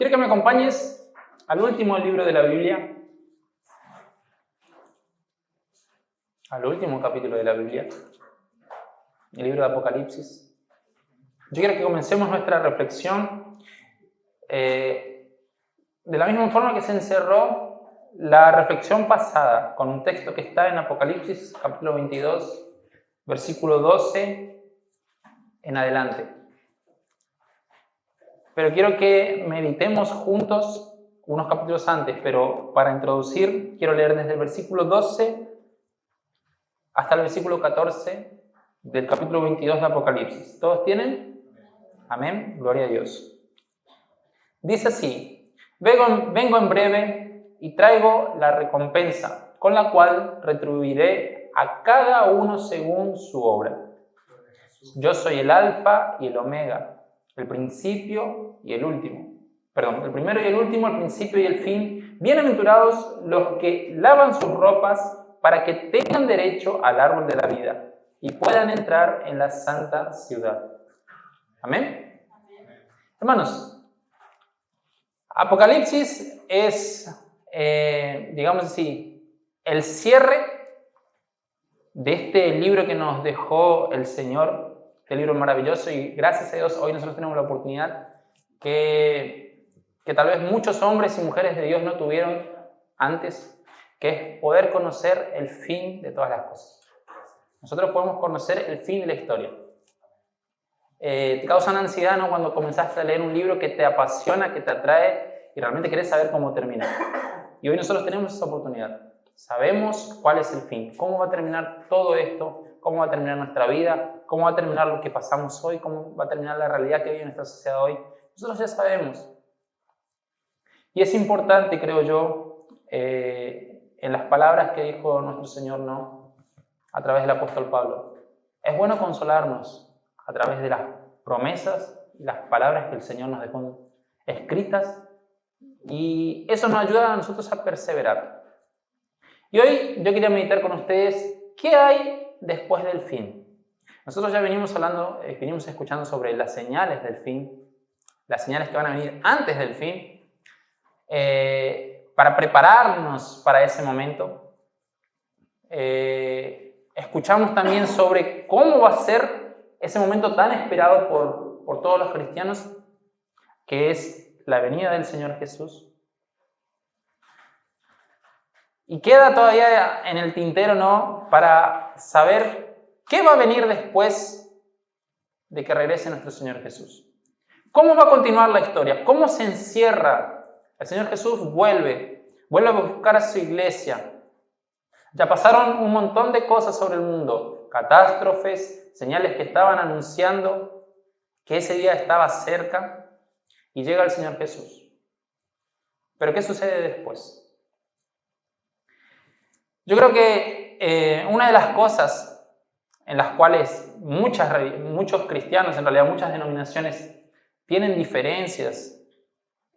Quiero que me acompañes al último libro de la Biblia, al último capítulo de la Biblia, el libro de Apocalipsis. Yo quiero que comencemos nuestra reflexión de la misma forma que se encerró la reflexión pasada, con un texto que está en Apocalipsis, capítulo 22, versículo 12 en adelante. Pero quiero que meditemos juntos unos capítulos antes, pero para introducir quiero leer desde el versículo 12 hasta el versículo 14 del capítulo 22 de Apocalipsis. ¿Todos tienen? Amén. Gloria a Dios. Dice así: vengo en breve y traigo la recompensa, con la cual retribuiré a cada uno según su obra. Yo soy el Alfa y el Omega, el principio y el último. Perdón, el primero y el último, el principio y el fin. Bienaventurados los que lavan sus ropas para que tengan derecho al árbol de la vida y puedan entrar en la santa ciudad. Amén. Hermanos, Apocalipsis es, digamos así, el cierre de este libro que nos dejó el Señor, este libro maravilloso, y gracias a Dios hoy nosotros tenemos la oportunidad que tal vez muchos hombres y mujeres de Dios no tuvieron antes, que es poder conocer el fin de todas las cosas. Nosotros podemos conocer el fin de la historia. Te causa ansiedad, ¿no?, cuando comenzaste a leer un libro que te apasiona, que te atrae y realmente querés saber cómo termina. Y hoy nosotros tenemos esa oportunidad. Sabemos cuál es el fin, cómo va a terminar todo esto, cómo va a terminar nuestra vida, cómo va a terminar lo que pasamos hoy, cómo va a terminar la realidad que vive nuestra sociedad hoy. Nosotros ya sabemos. Y es importante, creo yo, en las palabras que dijo nuestro Señor, ¿no?, a través del apóstol Pablo. Es bueno consolarnos a través de las promesas y las palabras que el Señor nos dejó escritas, y eso nos ayuda a nosotros a perseverar. Y hoy yo quería meditar con ustedes qué hay después del fin. Nosotros ya venimos escuchando sobre las señales del fin, las señales que van a venir antes del fin, para prepararnos para ese momento. Escuchamos también sobre cómo va a ser ese momento tan esperado por todos los cristianos, que es la venida del Señor Jesús. Y queda todavía en el tintero, ¿no?, para saber qué va a venir después de que regrese nuestro Señor Jesús. ¿Cómo va a continuar la historia? ¿Cómo se encierra? El Señor Jesús vuelve a buscar a su iglesia. Ya pasaron un montón de cosas sobre el mundo, catástrofes, señales que estaban anunciando que ese día estaba cerca, y llega el Señor Jesús. ¿Pero qué sucede después? Yo creo que una de las cosas en las cuales muchos cristianos, en realidad muchas denominaciones, tienen diferencias,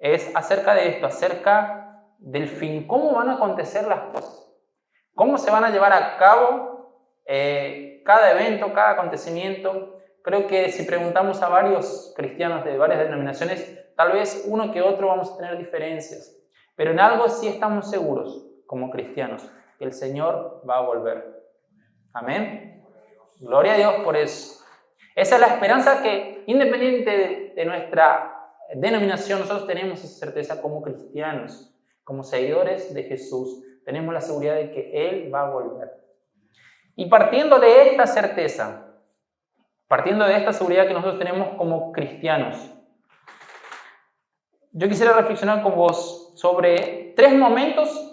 es acerca de esto, acerca del fin. ¿Cómo van a acontecer las cosas? ¿Cómo se van a llevar a cabo cada evento, cada acontecimiento? Creo que si preguntamos a varios cristianos de varias denominaciones, tal vez uno que otro vamos a tener diferencias. Pero en algo sí estamos seguros, como cristianos, que el Señor va a volver. Amén. Gloria a Dios por eso. Esa es la esperanza que, independiente de nuestra denominación, nosotros tenemos esa certeza como cristianos, como seguidores de Jesús. Tenemos la seguridad de que Él va a volver. Y partiendo de esta certeza, partiendo de esta seguridad que nosotros tenemos como cristianos, yo quisiera reflexionar con vos sobre 3 momentos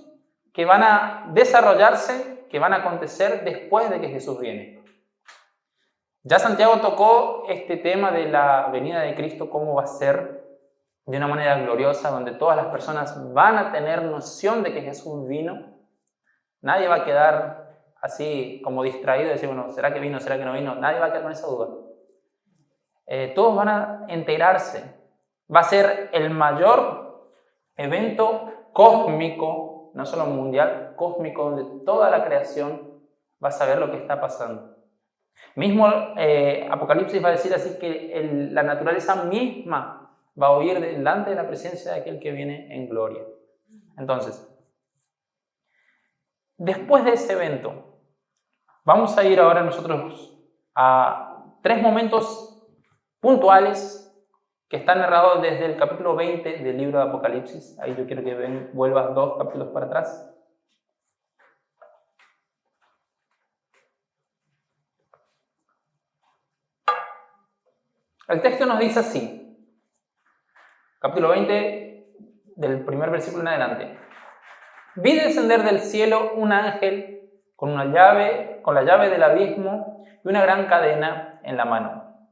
que van a desarrollarse, que van a acontecer después de que Jesús viene. Ya Santiago tocó este tema de la venida de Cristo, cómo va a ser de una manera gloriosa, donde todas las personas van a tener noción de que Jesús vino. Nadie va a quedar así como distraído y decir, bueno, ¿será que vino? ¿Será que no vino? Nadie va a quedar con esa duda. Todos van a enterarse. Va a ser el mayor evento cósmico, no solo mundial, cósmico, donde toda la creación va a saber lo que está pasando. Mismo Apocalipsis va a decir así que la naturaleza misma va a huir delante de la presencia de aquel que viene en gloria. Entonces, después de ese evento, vamos a ir ahora nosotros a 3 momentos puntuales que están narrados desde el capítulo 20 del libro de Apocalipsis. Ahí yo quiero que vuelvas 2 capítulos para atrás. El texto nos dice así, capítulo 20, del primer versículo en adelante. Vi descender del cielo un ángel con la llave del abismo y una gran cadena en la mano.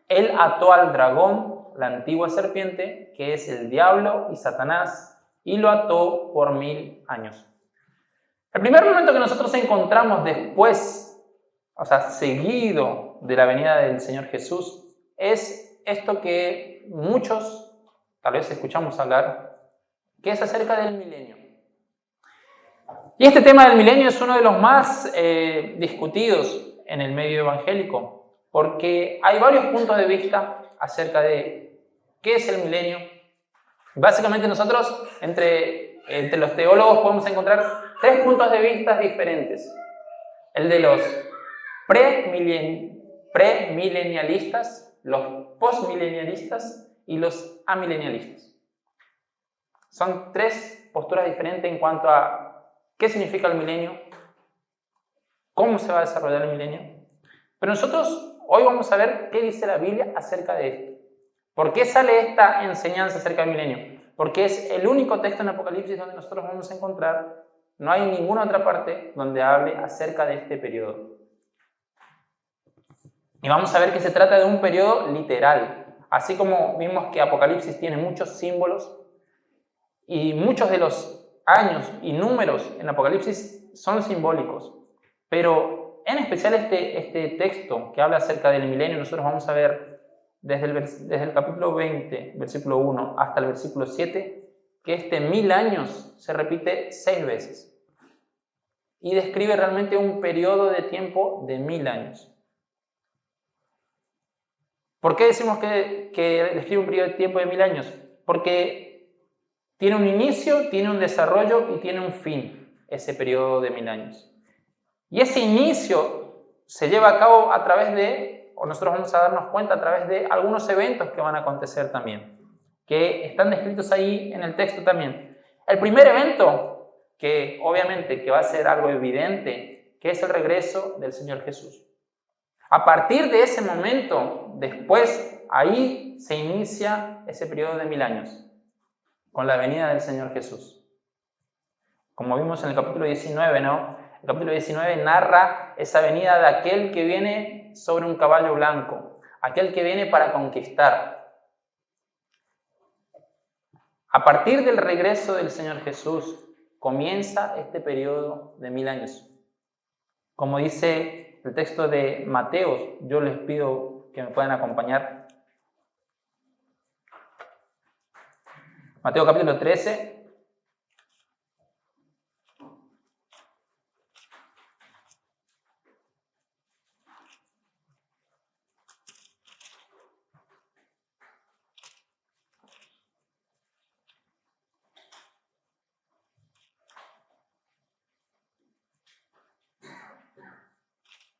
Él ató al dragón, la antigua serpiente, que es el diablo y Satanás, y lo ató por 1000 años. El primer momento que nosotros encontramos después, seguido de la venida del Señor Jesús, es esto que muchos tal vez escuchamos hablar, que es acerca del milenio. Y este tema del milenio es uno de los más discutidos en el medio evangélico, porque hay varios puntos de vista acerca de qué es el milenio. Básicamente nosotros, entre los teólogos, podemos encontrar 3 puntos de vista diferentes. El de los premilenialistas, los postmilenialistas y los amilenialistas. Son 3 posturas diferentes en cuanto a qué significa el milenio, cómo se va a desarrollar el milenio. Pero nosotros hoy vamos a ver qué dice la Biblia acerca de esto. ¿Por qué sale esta enseñanza acerca del milenio? Porque es el único texto en Apocalipsis donde nosotros vamos a encontrar, no hay ninguna otra parte donde hable acerca de este periodo. Y vamos a ver que se trata de un periodo literal. Así como vimos que Apocalipsis tiene muchos símbolos y muchos de los años y números en Apocalipsis son simbólicos. Pero en especial este texto que habla acerca del milenio, nosotros vamos a ver desde el capítulo 20, versículo 1 hasta el versículo 7, que 1000 años se repite 6 veces. Y describe realmente un periodo de tiempo de 1000 años. ¿Por qué decimos que describe un periodo de tiempo de 1000 años? Porque tiene un inicio, tiene un desarrollo y tiene un fin, ese periodo de 1000 años. Y ese inicio se lleva a cabo a través de, o nosotros vamos a darnos cuenta a través de algunos eventos que van a acontecer también, que están descritos ahí en el texto también. El primer evento, que obviamente que va a ser algo evidente, que es el regreso del Señor Jesús. A partir de ese momento, después, ahí se inicia ese periodo de 1000 años, con la venida del Señor Jesús. Como vimos en el capítulo 19, ¿no? El capítulo 19 narra esa venida de aquel que viene sobre un caballo blanco, aquel que viene para conquistar. A partir del regreso del Señor Jesús, comienza este periodo de 1000 años. Como dice el texto de Mateo, yo les pido que me puedan acompañar. Mateo capítulo 13.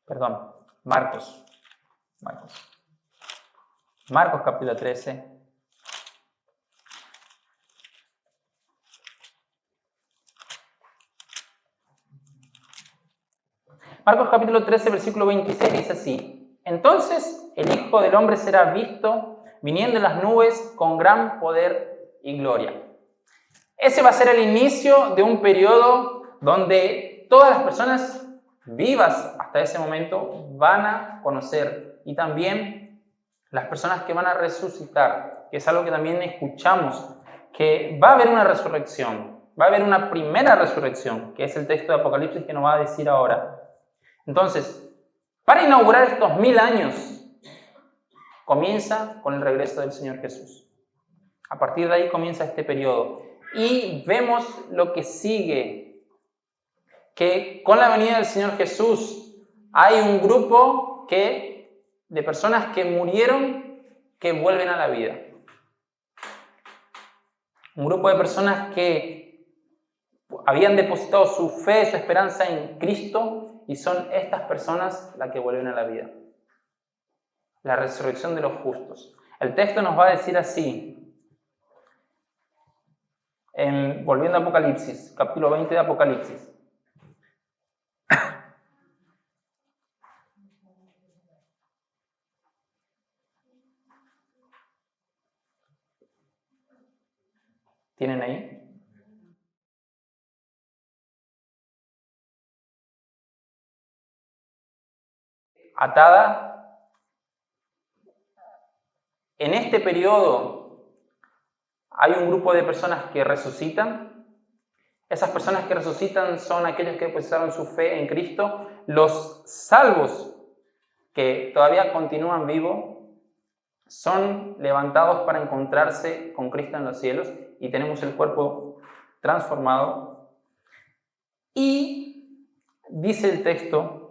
Perdón, Marcos capítulo 13. Marcos capítulo 13, versículo 26 dice así: Entonces el Hijo del Hombre será visto viniendo en las nubes con gran poder y gloria. Ese va a ser el inicio de un periodo donde todas las personas vivas hasta ese momento van a conocer, y también las personas que van a resucitar, que es algo que también escuchamos, que va a haber una resurrección, va a haber una primera resurrección, que es el texto de Apocalipsis que nos va a decir ahora. Entonces, para inaugurar estos 1000 años, comienza con el regreso del Señor Jesús. A partir de ahí comienza este periodo. Y vemos lo que sigue, que con la venida del Señor Jesús hay un grupo de personas que murieron que vuelven a la vida. Un grupo de personas que habían depositado su fe, su esperanza en Cristo, y son estas personas las que vuelven a la vida. La resurrección de los justos. El texto nos va a decir así, volviendo a Apocalipsis, capítulo 20 de Apocalipsis. ¿Tienen ahí? Atada. En este periodo hay un grupo de personas que resucitan. Esas personas que resucitan son aquellos que depositaron su fe en Cristo. Los salvos que todavía continúan vivos son levantados para encontrarse con Cristo en los cielos y tenemos el cuerpo transformado. Y dice el texto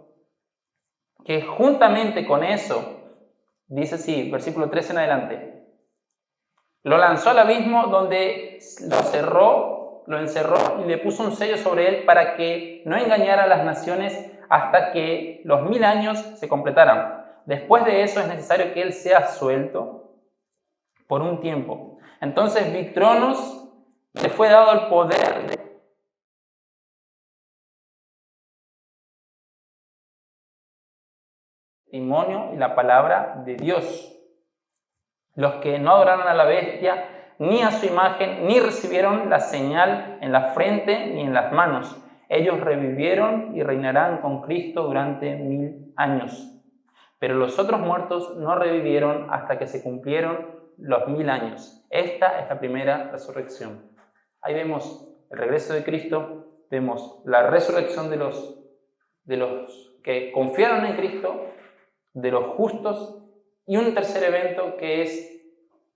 que juntamente con eso, dice así, versículo 13 en adelante, lo lanzó al abismo donde lo encerró y le puso un sello sobre él para que no engañara a las naciones hasta que los 1000 años se completaran. Después de eso es necesario que él sea suelto por un tiempo. Entonces Victronos le fue dado el poder de testimonio y la palabra de Dios. Los que no adoraron a la bestia, ni a su imagen, ni recibieron la señal en la frente ni en las manos. Ellos revivieron y reinarán con Cristo durante 1000 años. Pero los otros muertos no revivieron hasta que se cumplieron los 1000 años. Esta es la primera resurrección. Ahí vemos el regreso de Cristo, vemos la resurrección de los que confiaron en Cristo, de los justos, y un tercer evento que es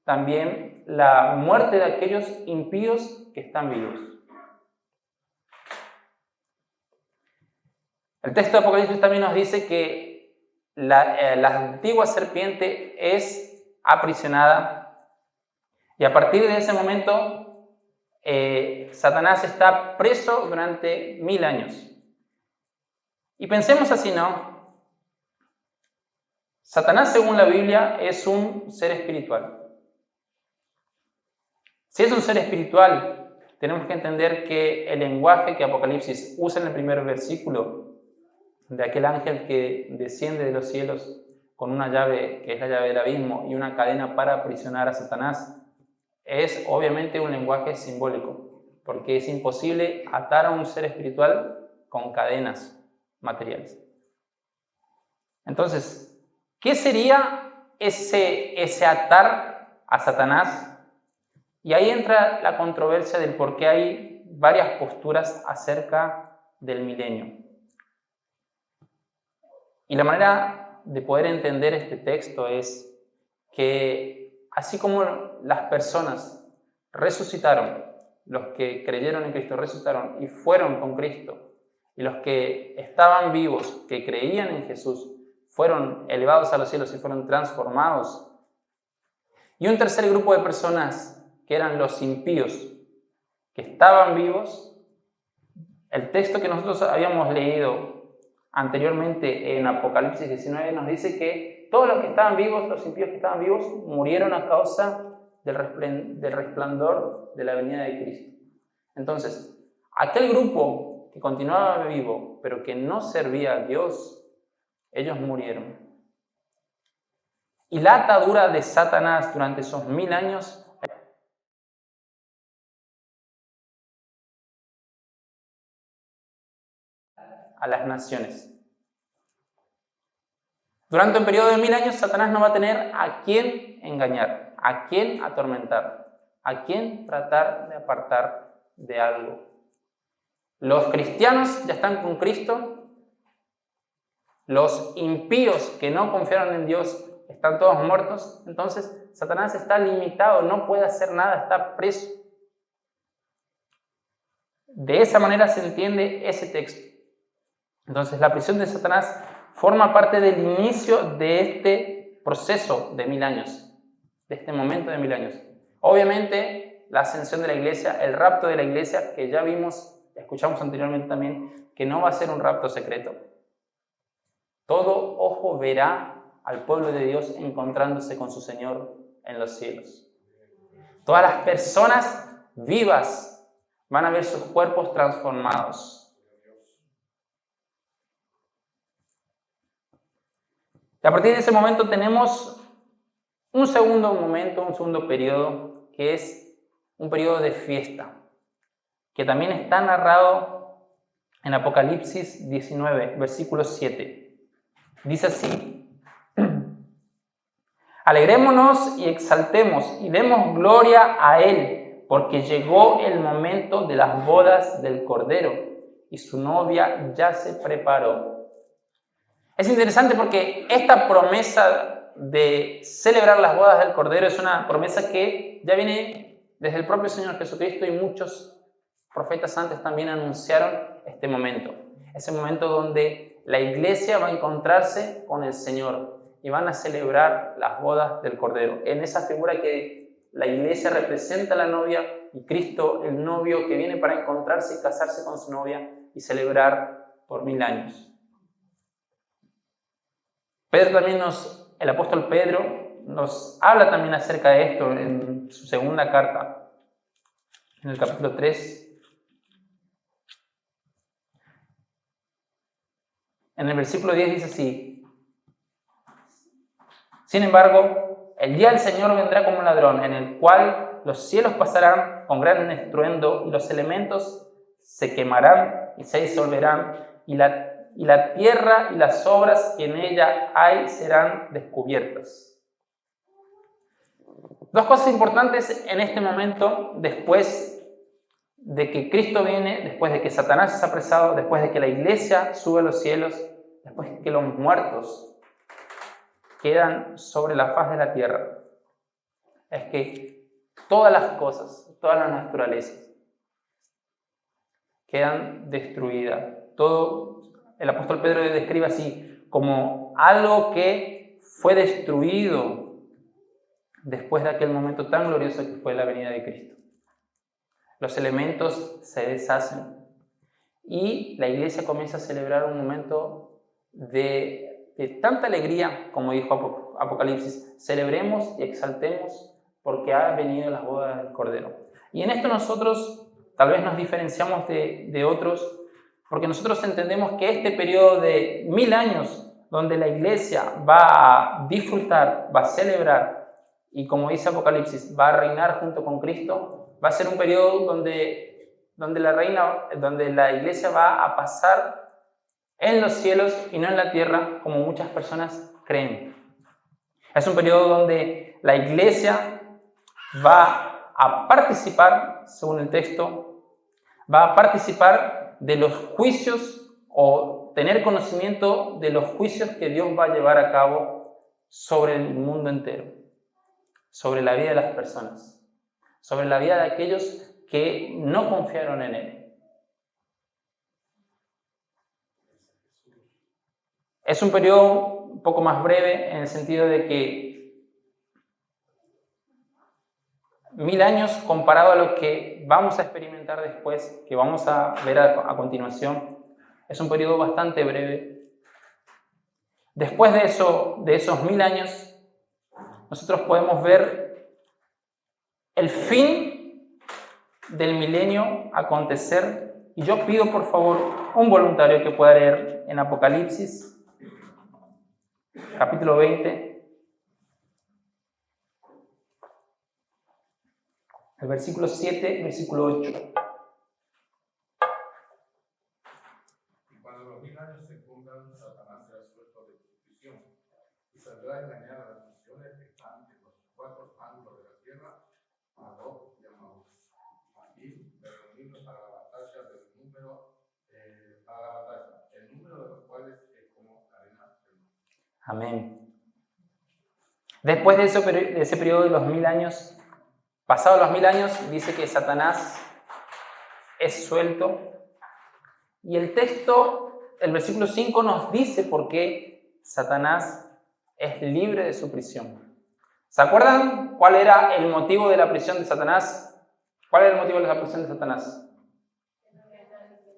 también la muerte de aquellos impíos que están vivos. El texto de Apocalipsis también nos dice que la antigua serpiente es aprisionada y a partir de ese momento Satanás está preso durante 1000 años. Y pensemos así, ¿no? Satanás, según la Biblia, es un ser espiritual. Si es un ser espiritual, tenemos que entender que el lenguaje que Apocalipsis usa en el primer versículo, de aquel ángel que desciende de los cielos con una llave, que es la llave del abismo, y una cadena para aprisionar a Satanás, es obviamente un lenguaje simbólico, porque es imposible atar a un ser espiritual con cadenas materiales. Entonces, ¿qué sería ese atar a Satanás? Y ahí entra la controversia del por qué hay varias posturas acerca del milenio. Y la manera de poder entender este texto es que así como las personas resucitaron, los que creyeron en Cristo resucitaron y fueron con Cristo, y los que estaban vivos, que creían en Jesús, fueron elevados a los cielos y fueron transformados. Y un tercer grupo de personas, que eran los impíos, que estaban vivos. El texto que nosotros habíamos leído anteriormente en Apocalipsis 19 nos dice que todos los que estaban vivos, los impíos que estaban vivos, murieron a causa del resplandor de la venida de Cristo. Entonces, aquel grupo que continuaba vivo, pero que no servía a Dios, ellos murieron. Y la atadura de Satanás durante esos 1000 años a las naciones. Durante un periodo de 1000 años, Satanás no va a tener a quién engañar, a quién atormentar, a quién tratar de apartar de algo. Los cristianos ya están con Cristo. Los impíos que no confiaron en Dios están todos muertos. Entonces, Satanás está limitado, no puede hacer nada, está preso. De esa manera se entiende ese texto. Entonces, la prisión de Satanás forma parte del inicio de este proceso de 1000 años, de este momento de 1000 años. Obviamente, la ascensión de la iglesia, el rapto de la iglesia, que ya vimos, escuchamos anteriormente también, que no va a ser un rapto secreto. Todo ojo verá al pueblo de Dios encontrándose con su Señor en los cielos. Todas las personas vivas van a ver sus cuerpos transformados. Y a partir de ese momento tenemos un segundo momento, un segundo periodo, que es un periodo de fiesta, que también está narrado en Apocalipsis 19, versículo 7. Dice así: alegrémonos y exaltemos y demos gloria a Él, porque llegó el momento de las bodas del Cordero y su novia ya se preparó. Es interesante porque esta promesa de celebrar las bodas del Cordero es una promesa que ya viene desde el propio Señor Jesucristo, y muchos profetas antes también anunciaron este momento. Ese momento donde la iglesia va a encontrarse con el Señor y van a celebrar las bodas del Cordero. En esa figura que la iglesia representa a la novia y Cristo el novio, que viene para encontrarse y casarse con su novia y celebrar por 1000 años. El apóstol Pedro nos habla también acerca de esto en su segunda carta, en el capítulo 3. En el versículo 10 dice así: sin embargo, el día del Señor vendrá como un ladrón, en el cual los cielos pasarán con gran estruendo y los elementos se quemarán y se disolverán, y la tierra y las obras que en ella hay serán descubiertas. Dos cosas importantes en este momento, después de que Cristo viene, después de que Satanás es apresado, después de que la iglesia sube a los cielos, después de que los muertos quedan sobre la faz de la tierra, es que todas las cosas, todas las naturalezas quedan destruidas. Todo, el apóstol Pedro describe así, como algo que fue destruido después de aquel momento tan glorioso que fue la venida de Cristo. Los elementos se deshacen y la iglesia comienza a celebrar un momento de tanta alegría, como dijo Apocalipsis: celebremos y exaltemos porque ha venido las bodas del Cordero. Y en esto nosotros tal vez nos diferenciamos de otros, porque nosotros entendemos que este periodo de 1000 años, donde la iglesia va a disfrutar, va a celebrar, y como dice Apocalipsis, va a reinar junto con Cristo, va a ser un periodo donde la iglesia va a pasar en los cielos y no en la tierra, como muchas personas creen. Es un periodo donde la iglesia va a participar, según el texto, va a participar de los juicios, o tener conocimiento de los juicios que Dios va a llevar a cabo sobre el mundo entero, sobre la vida de las personas, sobre la vida de aquellos que no confiaron en Él. Es un periodo un poco más breve en el sentido de que 1000 años comparado a lo que vamos a experimentar después, que vamos a ver a continuación, es un periodo bastante breve. Después de esos 1000 años, nosotros podemos ver el fin del milenio acontecer. Y yo pido, por favor, un voluntario que pueda leer en Apocalipsis, capítulo 20, el versículo 7, versículo 8. Y cuando los 1000 años se cumplan, Satanás será suelto de su prisión y saldrá a engañar a las naciones que están en los 4 ángulos de la tierra, a Gog y a Magog, y de reunirlos para la batalla del número, el número de los cuales es como la arena del mar. Amén. Después de ese periodo de los 1000 años, pasados los 1000 años, dice que Satanás es suelto. Y el texto, el versículo 5, nos dice por qué Satanás es libre de su prisión. ¿Se acuerdan cuál era el motivo de la prisión de Satanás? ¿Cuál era el motivo de la desaparición de Satanás?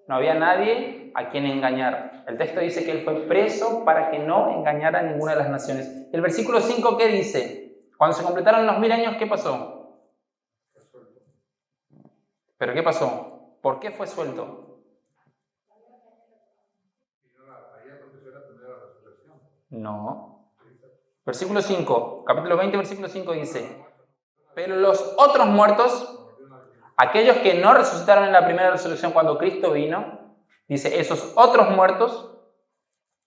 No había nadie a quien engañar. El texto dice que él fue preso para que no engañara a ninguna de las naciones. El versículo 5, ¿qué dice? Cuando se completaron los 1000 años, ¿qué pasó? ¿Pero qué pasó? ¿Por qué fue suelto? No. Versículo 5, capítulo 20, versículo 5 dice: pero los otros muertos, aquellos que no resucitaron en la primera resurrección cuando Cristo vino, dice, esos otros muertos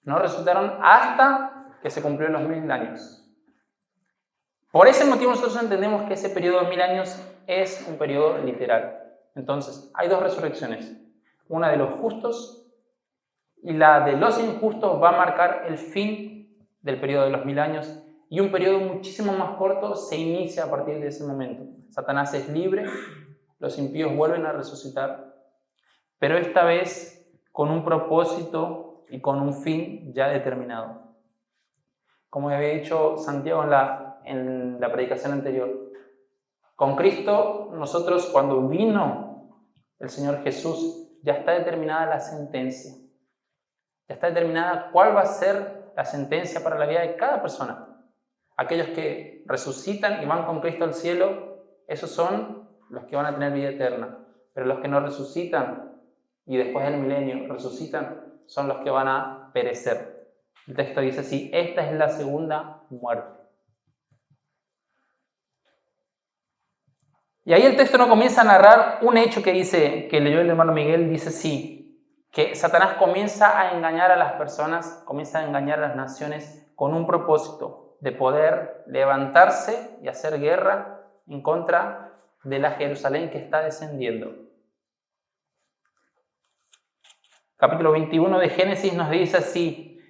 no resucitaron hasta que se cumplieron los 1000 años. Por ese motivo nosotros entendemos que ese periodo de 1000 años es un periodo literal. Entonces, hay dos resurrecciones. Una de los justos y la de los injustos va a marcar el fin del periodo de los 1000 años, y un periodo muchísimo más corto se inicia a partir de ese momento. Satanás es libre, los impíos vuelven a resucitar, pero esta vez con un propósito y con un fin ya determinado. Como había dicho Santiago en la predicación anterior, con Cristo nosotros, cuando vino el Señor Jesús, ya está determinada la sentencia. Ya está determinada cuál va a ser la sentencia para la vida de cada persona. Aquellos que resucitan y van con Cristo al cielo, esos son los que van a tener vida eterna. Pero los que no resucitan y después del milenio resucitan, son los que van a perecer. El texto dice así: esta es la segunda muerte. Y ahí el texto no comienza a narrar un hecho que leyó el hermano Miguel, dice sí, que Satanás comienza a engañar a las personas, comienza a engañar a las naciones con un propósito de poder levantarse y hacer guerra en contra de la Jerusalén que está descendiendo. Capítulo 21 de Génesis nos dice así,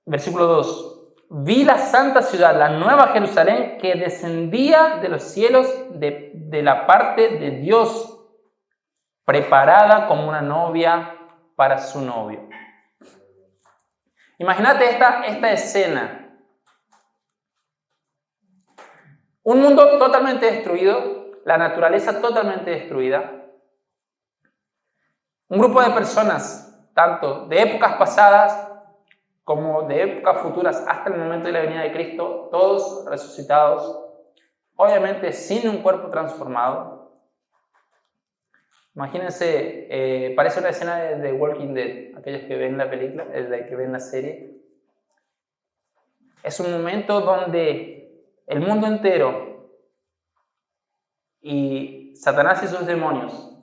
versículo 2. Vi la santa ciudad, la nueva Jerusalén, que descendía de los cielos de la parte de Dios, preparada como una novia para su novio. Imagínate esta escena. Un mundo totalmente destruido, la naturaleza totalmente destruida. Un grupo de personas, tanto de épocas pasadas como de épocas futuras hasta el momento de la venida de Cristo, todos resucitados, obviamente sin un cuerpo transformado. Imagínense, parece una escena de The Walking Dead, aquellos que ven la película, que ven la serie. Es un momento donde el mundo entero y Satanás y sus demonios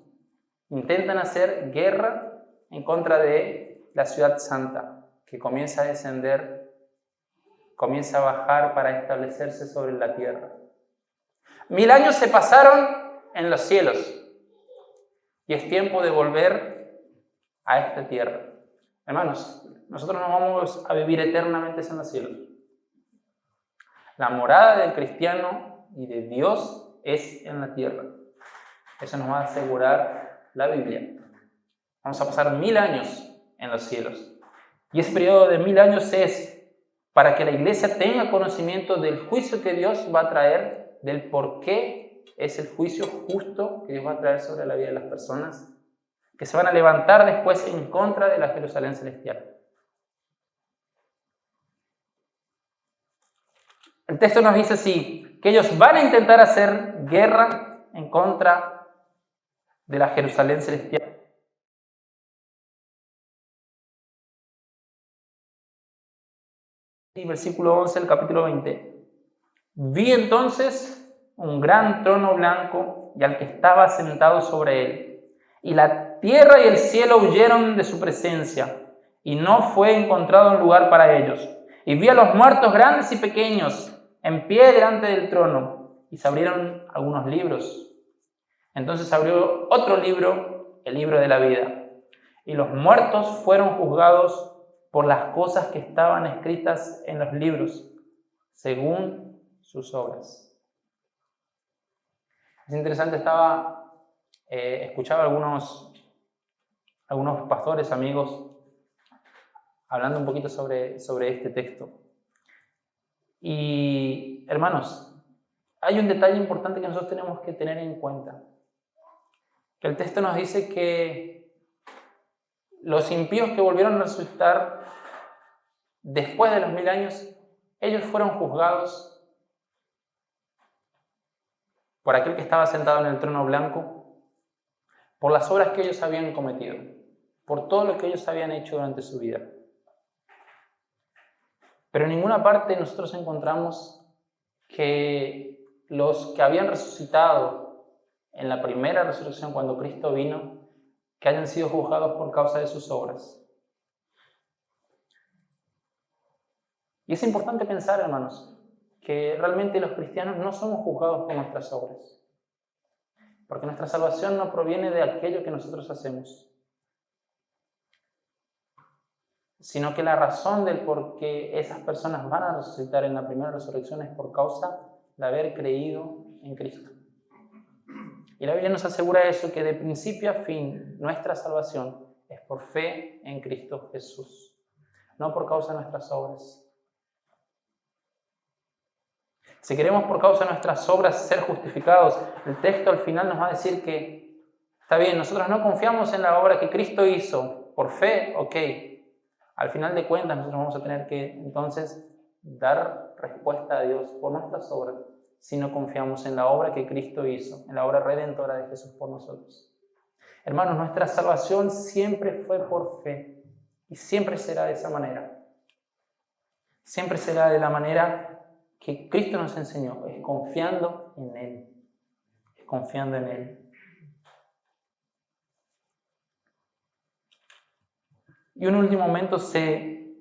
intentan hacer guerra en contra de la ciudad santa, que comienza a descender, comienza a bajar para establecerse sobre la tierra. 1000 años se pasaron en los cielos. Y es tiempo de volver a esta tierra. Hermanos, nosotros no vamos a vivir eternamente en los cielos. La morada del cristiano y de Dios es en la tierra. Eso nos va a asegurar la Biblia. Vamos a pasar 1000 años en los cielos. Y ese periodo de 1000 años es para que la iglesia tenga conocimiento del juicio que Dios va a traer, del por qué es el juicio justo que Dios va a traer sobre la vida de las personas, que se van a levantar después en contra de la Jerusalén celestial. El texto nos dice así, que ellos van a intentar hacer guerra en contra de la Jerusalén celestial. Y versículo 11 del capítulo 20. Vi entonces un gran trono blanco y al que estaba sentado sobre él. Y la tierra y el cielo huyeron de su presencia, y no fue encontrado un lugar para ellos. Y vi a los muertos grandes y pequeños en pie delante del trono, y se abrieron algunos libros. Entonces se abrió otro libro, el libro de la vida. Y los muertos fueron juzgados por las cosas que estaban escritas en los libros, según sus obras. Es interesante, escuchaba algunos pastores, amigos, hablando un poquito sobre este texto. Y, hermanos, hay un detalle importante que nosotros tenemos que tener en cuenta. Que el texto nos dice que los impíos que volvieron a resucitar después de los 1000 años, ellos fueron juzgados por aquel que estaba sentado en el trono blanco, por las obras que ellos habían cometido, por todo lo que ellos habían hecho durante su vida. Pero en ninguna parte nosotros encontramos que los que habían resucitado en la primera resurrección cuando Cristo vino, que hayan sido juzgados por causa de sus obras. Y es importante pensar, hermanos, que realmente los cristianos no somos juzgados por nuestras obras, porque nuestra salvación no proviene de aquello que nosotros hacemos, sino que la razón del por qué esas personas van a resucitar en la primera resurrección es por causa de haber creído en Cristo. Y la Biblia nos asegura eso, que de principio a fin nuestra salvación es por fe en Cristo Jesús, no por causa de nuestras obras. Si queremos por causa de nuestras obras ser justificados, el texto al final nos va a decir que está bien, nosotros no confiamos en la obra que Cristo hizo por fe, ok. Al final de cuentas nosotros vamos a tener que entonces dar respuesta a Dios por nuestras obras si no confiamos en la obra que Cristo hizo, en la obra redentora de Jesús por nosotros. Hermanos, nuestra salvación siempre fue por fe y siempre será de esa manera. Siempre será de la manera que Cristo nos enseñó, es confiando en Él. Es confiando en Él. Y un último momento se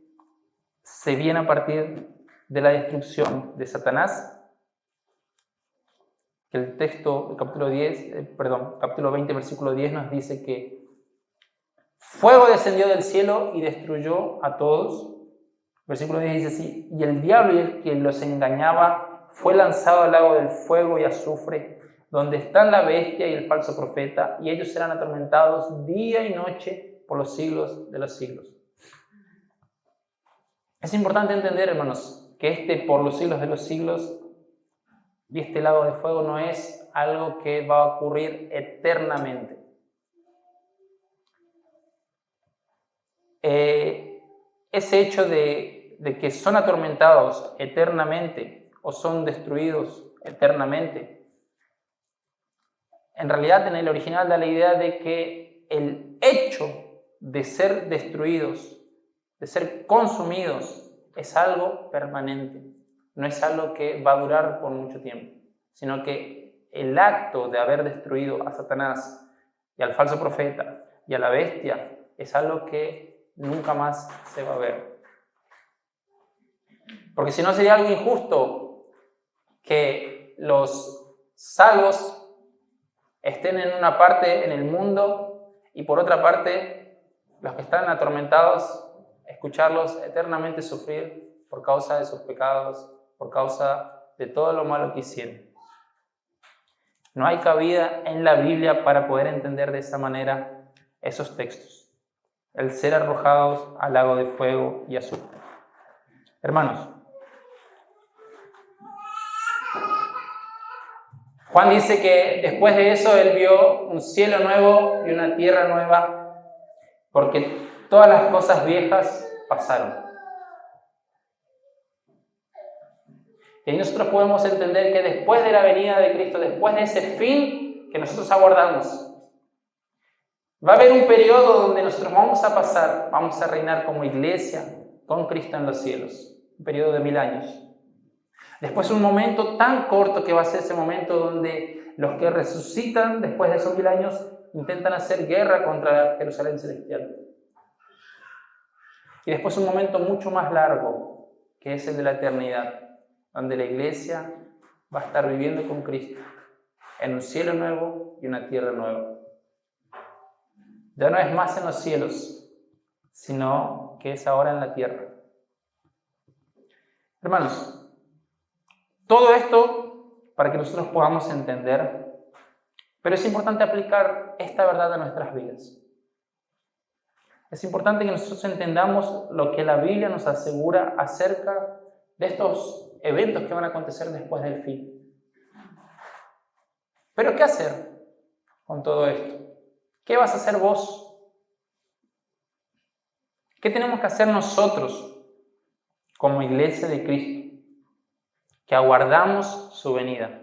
viene a partir de la destrucción de Satanás, que el texto, capítulo 20, versículo 10 nos dice que fuego descendió del cielo y destruyó a todos. Versículo 10 dice así: y el diablo y el que los engañaba fue lanzado al lago del fuego y azufre, donde están la bestia y el falso profeta, y ellos serán atormentados día y noche por los siglos de los siglos. Es importante entender, hermanos, que por los siglos de los siglos y este lago de fuego no es algo que va a ocurrir eternamente. Ese hecho de que son atormentados eternamente o son destruidos eternamente, en realidad en el original da la idea de que el hecho de ser destruidos, de ser consumidos, es algo permanente, no es algo que va a durar por mucho tiempo, sino que el acto de haber destruido a Satanás y al falso profeta y a la bestia es algo que nunca más se va a ver. Porque si no, sería algo injusto que los salvos estén en una parte en el mundo y por otra parte los que están atormentados, escucharlos eternamente sufrir por causa de sus pecados, por causa de todo lo malo que hicieron. No hay cabida en la Biblia para poder entender de esa manera esos textos. El ser arrojados al lago de fuego y azufre. Hermanos, Juan dice que después de eso él vio un cielo nuevo y una tierra nueva, porque todas las cosas viejas pasaron. Y ahí nosotros podemos entender que después de la venida de Cristo, después de ese fin que nosotros aguardamos, va a haber un periodo donde nosotros vamos a pasar, vamos a reinar como iglesia con Cristo en los cielos, un periodo de 1000 años. Después un momento tan corto que va a ser ese momento donde los que resucitan después de esos 1000 años intentan hacer guerra contra Jerusalén celestial. Y después un momento mucho más largo, que es el de la eternidad, donde la iglesia va a estar viviendo con Cristo en un cielo nuevo y una tierra nueva. Ya no es más en los cielos, sino que es ahora en la tierra. Hermanos, todo esto para que nosotros podamos entender, pero es importante aplicar esta verdad a nuestras vidas. Es importante que nosotros entendamos lo que la Biblia nos asegura acerca de estos eventos que van a acontecer después del fin. Pero ¿qué hacer con todo esto? ¿Qué vas a hacer vos? ¿Qué tenemos que hacer nosotros como iglesia de Cristo, que aguardamos su venida?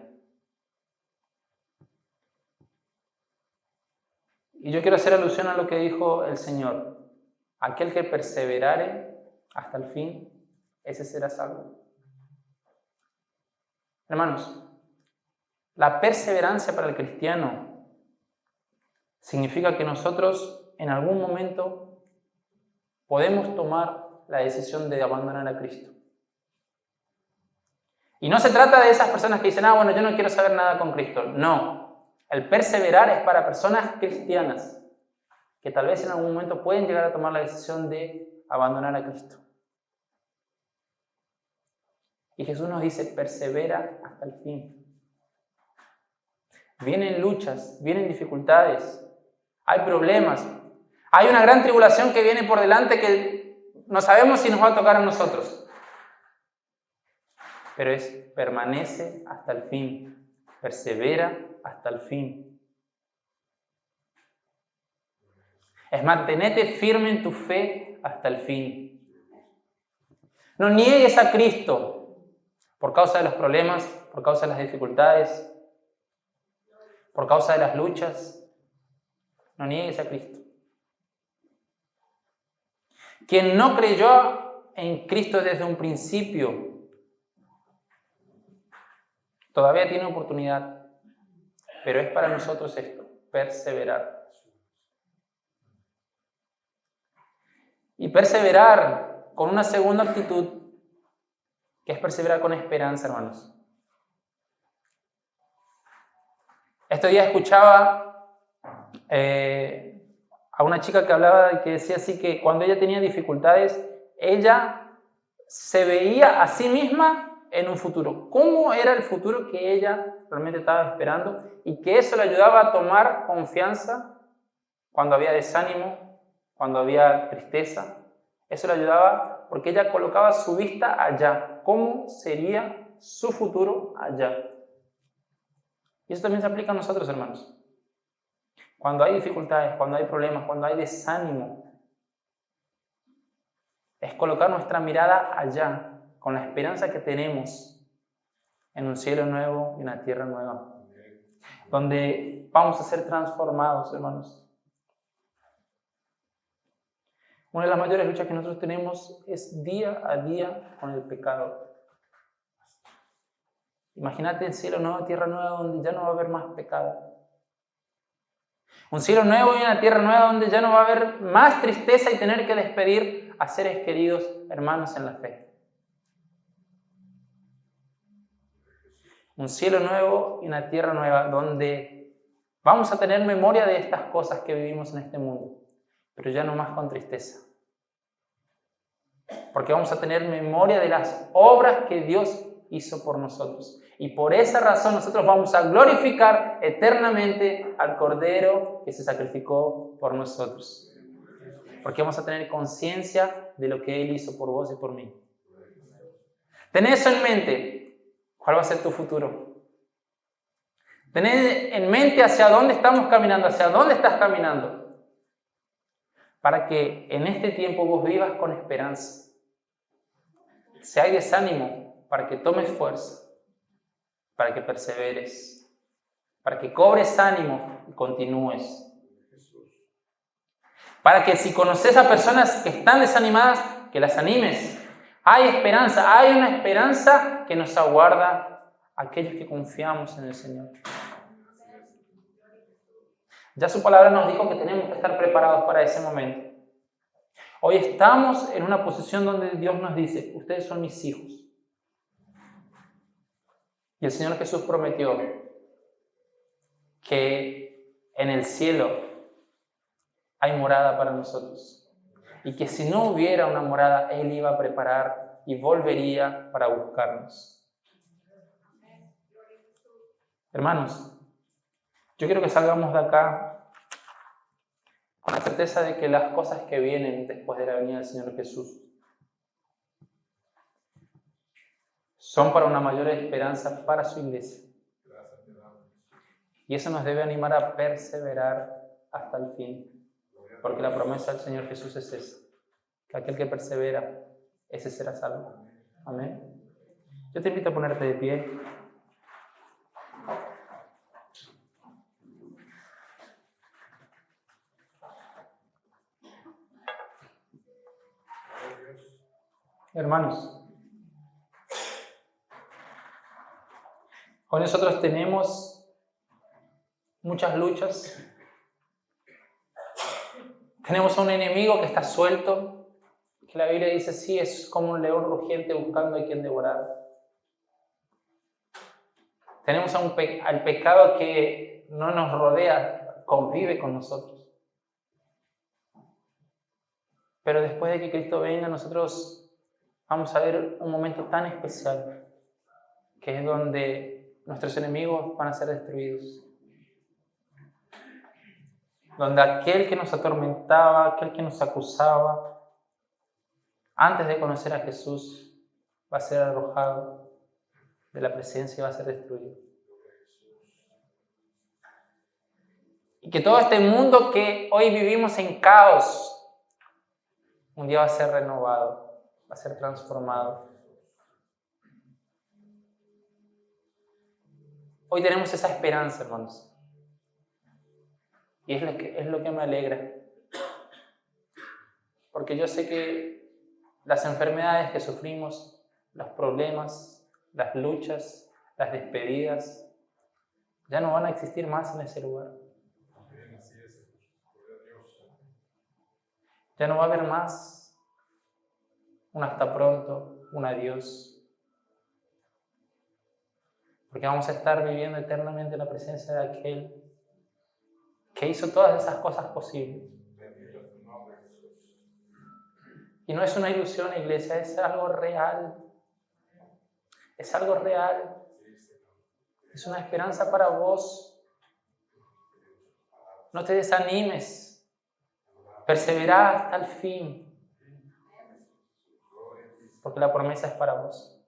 Y yo quiero hacer alusión a lo que dijo el Señor. Aquel que perseverare hasta el fin, ese será salvo. Hermanos, la perseverancia para el cristiano significa que nosotros en algún momento podemos tomar la decisión de abandonar a Cristo. Y no se trata de esas personas que dicen, bueno, yo no quiero saber nada con Cristo. No, el perseverar es para personas cristianas que tal vez en algún momento pueden llegar a tomar la decisión de abandonar a Cristo. Y Jesús nos dice, persevera hasta el fin. Vienen luchas, vienen dificultades, hay problemas, hay una gran tribulación que viene por delante que no sabemos si nos va a tocar a nosotros. Pero permanece hasta el fin, persevera hasta el fin. Es mantenerte firme en tu fe hasta el fin. No niegues a Cristo por causa de los problemas, por causa de las dificultades, por causa de las luchas. No niegues a Cristo. Quien no creyó en Cristo desde un principio, todavía tiene oportunidad, pero es para nosotros esto, perseverar. Y perseverar con una segunda actitud, que es perseverar con esperanza, hermanos. Este día escuchaba a una chica que hablaba, que decía así que cuando ella tenía dificultades, ella se veía a sí misma en un futuro. ¿Cómo era el futuro que ella realmente estaba esperando? Y que eso le ayudaba a tomar confianza cuando había desánimo, cuando había tristeza. Eso le ayudaba porque ella colocaba su vista allá. ¿Cómo sería su futuro allá? Y eso también se aplica a nosotros, hermanos. Cuando hay dificultades, cuando hay problemas, cuando hay desánimo, es colocar nuestra mirada allá, con la esperanza que tenemos en un cielo nuevo y una tierra nueva, donde vamos a ser transformados, hermanos. Una de las mayores luchas que nosotros tenemos es día a día con el pecado. Imagínate el cielo nuevo, tierra nueva, donde ya no va a haber más pecado. Un cielo nuevo y una tierra nueva donde ya no va a haber más tristeza y tener que despedir a seres queridos, hermanos en la fe. Un cielo nuevo y una tierra nueva donde vamos a tener memoria de estas cosas que vivimos en este mundo, pero ya no más con tristeza. Porque vamos a tener memoria de las obras que Dios hizo por nosotros. Y por esa razón nosotros vamos a glorificar eternamente al Cordero que se sacrificó por nosotros. Porque vamos a tener conciencia de lo que Él hizo por vos y por mí. Tened eso en mente. ¿Cuál va a ser tu futuro? Tened en mente hacia dónde estamos caminando, hacia dónde estás caminando. Para que en este tiempo vos vivas con esperanza. Si hay desánimo, para que tomes fuerza, para que perseveres, para que cobres ánimo y continúes. Para que si conoces a personas que están desanimadas, que las animes. Hay esperanza, hay una esperanza que nos aguarda a aquellos que confiamos en el Señor. Ya su palabra nos dijo que tenemos que estar preparados para ese momento. Hoy estamos en una posición donde Dios nos dice, ustedes son mis hijos. Y el Señor Jesús prometió que en el cielo hay morada para nosotros. Y que si no hubiera una morada, Él iba a preparar y volvería para buscarnos. Hermanos, yo quiero que salgamos de acá con la certeza de que las cosas que vienen después de la venida del Señor Jesús son para una mayor esperanza para su iglesia. Y eso nos debe animar a perseverar hasta el fin. Porque la promesa del Señor Jesús es esa, que aquel que persevera, ese será salvo. Amén. Yo te invito a ponerte de pie. Hermanos, hoy nosotros tenemos muchas luchas. Tenemos a un enemigo que está suelto, que la Biblia dice, sí, es como un león rugiente buscando a quien devorar. Tenemos al pecado que no nos rodea, convive con nosotros. Pero después de que Cristo venga, nosotros vamos a ver un momento tan especial, que es donde nuestros enemigos van a ser destruidos. Donde aquel que nos atormentaba, aquel que nos acusaba, antes de conocer a Jesús, va a ser arrojado de la presencia y va a ser destruido. Y que todo este mundo que hoy vivimos en caos, un día va a ser renovado, va a ser transformado. Hoy tenemos esa esperanza, hermanos. Y es lo que me alegra. Porque yo sé que las enfermedades que sufrimos, los problemas, las luchas, las despedidas, ya no van a existir más en ese lugar. Ya no va a haber más un hasta pronto, un adiós. Porque vamos a estar viviendo eternamente en la presencia de aquel que hizo todas esas cosas posibles. Y no es una ilusión, iglesia, es algo real. Es algo real. Es una esperanza para vos. No te desanimes. Persevera hasta el fin. Porque la promesa es para vos.